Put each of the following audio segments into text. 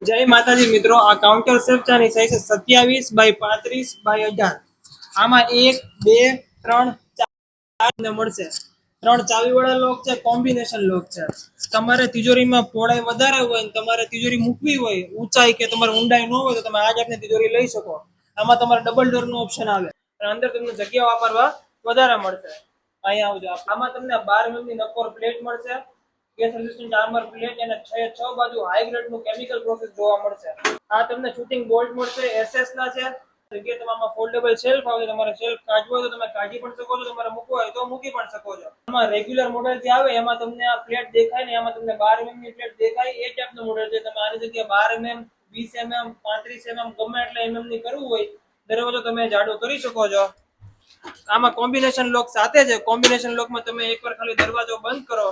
જય માતાજી મિત્રો, આ કાઉન્ટર સેફ ચાની સાઈઝ છે 27 બાય 35 બાય 18। આમાં 1 2 3 4 ને મળશે। 3 ચાવી વાળા લોક છે, કોમ્બિનેશન લોક છે। તમારે તિજોરીમાં પહોળાઈ વધારે હોય ને તમારે તિજોરી મૂકવી હોય ઊંચાઈ કે તમારે ઊંડાઈ ન હોય તો તમે આ જાતની તિજોરી લઈ શકો। આમાં તમારે ડબલ ડોર નો ઓપ્શન આવે અને અંદર તમને જગ્યા વાપરવા વધારે મળશે। અહીંયા આવજો। આમાં તમને 12 mm ની નક્કોર પ્લેટ મળશે, ગેસ રેઝિસ્ટન્ટ આર્મર પ્લેટ અને 6 બાજુ હાઈ ગ્રેડ નું કેમિકલ પ્રોસેસ જોવા મળશે। આ તમને શૂટિંગ બોલ્ટ મળશે, એસએસ ના છે। જગ્યા તમારામાં ફોલ્ડેબલ શેલ્ફ આવે, તમારે શેલ્ફ કાઢવો હોય તો તમે કાઢી પણ શકો છો, તમારે મૂકવો હોય તો મૂકી પણ શકો છો। આમાં રેગ્યુલર મોડેલ જે આવે એમાં તમને આ પ્લેટ દેખાય ને એમાં તમને 12 mm ની પ્લેટ દેખાય, એ ટાઈપનું મોડેલ છે। તમે આની જગ્યાએ 12 mm 20 mm 35 mm ગમે એટલા mm ની કરવું હોય દરવાજો તમે જાડો કરી શકો છો। આમાં કોમ્બિનેશન લોક સાથે છે। કોમ્બિનેશન લોકમાં તમે એકવાર ખાલી દરવાજો બંધ કરો,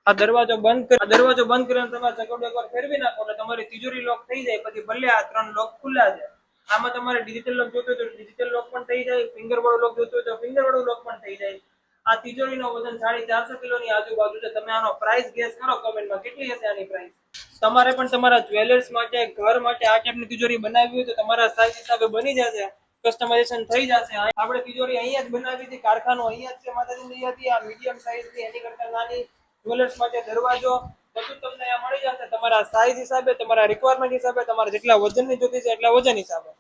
આ દરવાજો બંધ કરીને તમે ચકડો એકવાર ફેરવી નાખો એટલે તમારી તિજોરી લોક થઈ જાય। પછી ભલે આ 3 લોક ખુલ્લા છે। આમાં તમારે ડિજિટલ લોક જોતો હોય તો ડિજિટલ લોક પણ થઈ જાય, ફિંગર વાળો લોક જોતો હોય તો ફિંગર વાળો લોક પણ થઈ જાય। આ તિજોરીનો વજન 450 કિલોની આજુબાજુ છે। તમે આનો પ્રાઇસ ગેસ કરો કમેન્ટમાં, કેટલી હશે આની પ્રાઇસ? તમારે પણ તમારા જ્વેલર્સ માટે, ઘર માટે આ ટાઈપની તિજોરી બનાવવી હોય તો તમારા સાઈઝ હિસાબે બની જશે, કસ્ટમાઇઝેશન થઈ જશે। આપણે તિજોરી અહીંયા જ બનાવી હતી, કારખાનો અહીંયા જ છે માતાજી હતી। આ મીડિયમ સાઈઝ ની, એની કરતા નાની જ્વેલર્સ માટે દરવાજો બધું તમને અહીંયા મળી જશે, તમારા સાઈઝ હિસાબે, તમારા રિક્વાયરમેન્ટ હિસાબે, તમારે જેટલા વજનની જોતી છે એટલા વજન હિસાબે।